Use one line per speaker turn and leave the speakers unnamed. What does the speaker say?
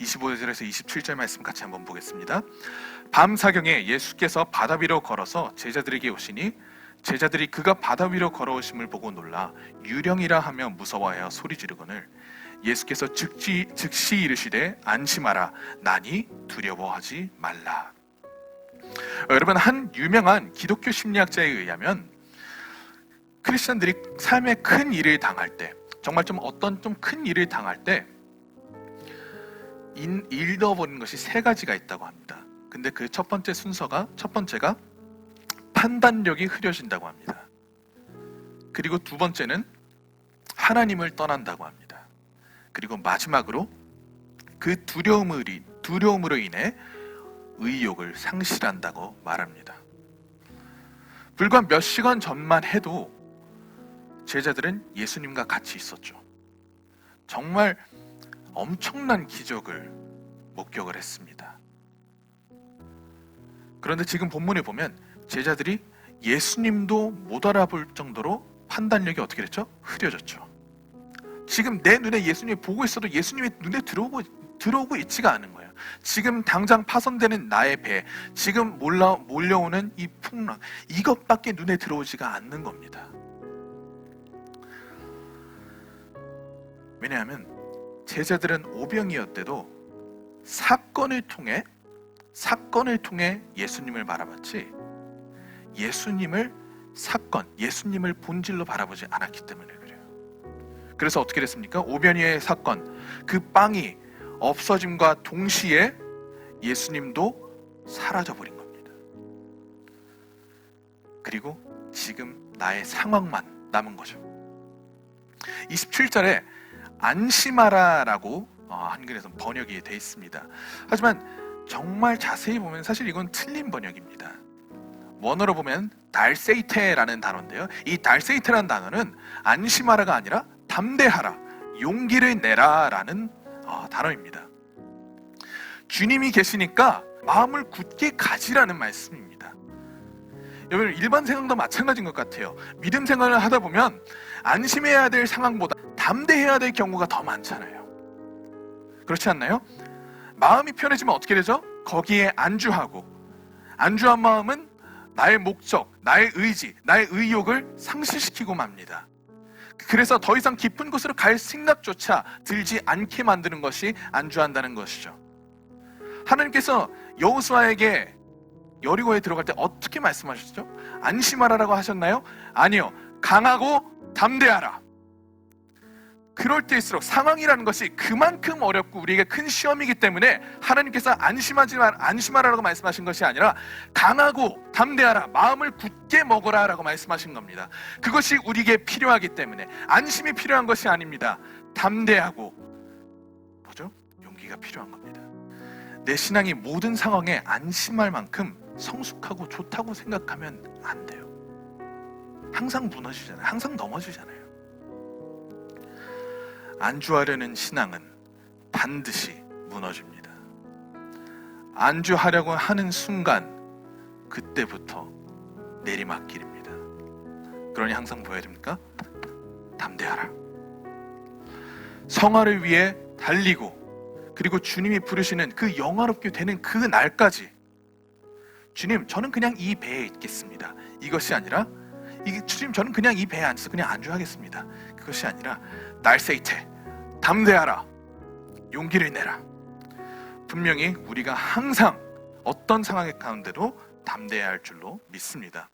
25절에서 27절 말씀 같이 한번 보겠습니다. 밤 사경에 예수께서 바다 위로 걸어서 제자들에게 오시니 제자들이 그가 바다 위로 걸어오심을 보고 놀라 유령이라 하며 무서워하여 소리 지르거늘 예수께서 즉시 이르시되 안심하라 나니 두려워하지 말라. 여러분, 한 유명한 기독교 심리학자에 의하면 크리스천들이 삶의 큰 일을 당할 때, 정말 어떤 큰 일을 당할 때 잃어버리는 것이 세 가지가 있다고 합니다. 근데 그 첫 번째가 판단력이 흐려진다고 합니다. 그리고 두 번째는 하나님을 떠난다고 합니다. 그리고 마지막으로 그 두려움으로 인해 의욕을 상실한다고 말합니다. 불과 몇 시간 전만 해도 제자들은 예수님과 같이 있었죠. 정말 엄청난 기적을 목격을 했습니다. 그런데 지금 본문에 보면 제자들이 예수님도 못 알아볼 정도로 판단력이 어떻게 됐죠? 흐려졌죠. 지금 내 눈에 예수님이 보고 있어도 예수님이 눈에 들어오고 있지가 않은 거예요. 지금 당장 파손되는 나의 배, 지금 몰려오는 이 풍랑, 이것밖에 눈에 들어오지가 않는 겁니다. 왜냐하면 제자들은 오병이었대도 사건을 통해 예수님을 바라봤지 예수님을 본질로 바라보지 않았기 때문에 그래요. 그래서 어떻게 됐습니까? 오병이어의 사건, 그 빵이 없어짐과 동시에 예수님도 사라져버린 겁니다. 그리고 지금 나의 상황만 남은 거죠. 27절에 안심하라라고 한글에서 번역이 되어 있습니다. 하지만 정말 자세히 보면 사실 이건 틀린 번역입니다. 원어로 보면 달세이테라는 단어인데요. 이 달세이테라는 단어는 안심하라가 아니라 담대하라, 용기를 내라라는 단어입니다. 주님이 계시니까 마음을 굳게 가지라는 말씀입니다. 여러분, 일반 생활도 마찬가지인 것 같아요. 믿음 생활을 하다 보면 안심해야 될 상황보다 담대해야 될 경우가 더 많잖아요. 그렇지 않나요? 마음이 편해지면 어떻게 되죠? 거기에 안주한 마음은 나의 목적, 나의 의지, 나의 의욕을 상실시키고 맙니다. 그래서 더 이상 깊은 곳으로 갈 생각조차 들지 않게 만드는 것이 안주한다는 것이죠. 하나님께서 여호수아에게 여리고에 들어갈 때 어떻게 말씀하셨죠? 안심하라라고 하셨나요? 아니요. 강하고 담대하라. 그럴 때일수록 상황이라는 것이 그만큼 어렵고 우리에게 큰 시험이기 때문에 하나님께서 안심하라라고 말씀하신 것이 아니라 강하고 담대하라, 마음을 굳게 먹어라 라고 말씀하신 겁니다. 그것이 우리에게 필요하기 때문에 안심이 필요한 것이 아닙니다. 담대하고 용기가 필요한 겁니다. 내 신앙이 모든 상황에 안심할 만큼 성숙하고 좋다고 생각하면 안 돼요. 항상 무너지잖아요. 항상 넘어지잖아요. 안주하려는 신앙은 반드시 무너집니다. 안주하려고 하는 순간 그때부터 내리막길입니다. 그러니 항상 뭐 해야 됩니까? 담대하라. 성화를 위해 달리고 그리고 주님이 부르시는 그 영화롭게 되는 그 날까지 주님, 저는 그냥 이 배에 있겠습니다. 이것이 아니라 주님, 저는 그냥 이 배에 앉아서 그냥 안주하겠습니다. 그것이 아니라 날세이테, 담대하라, 용기를 내라. 분명히 우리가 항상 어떤 상황 가운데도 담대해야 할 줄로 믿습니다.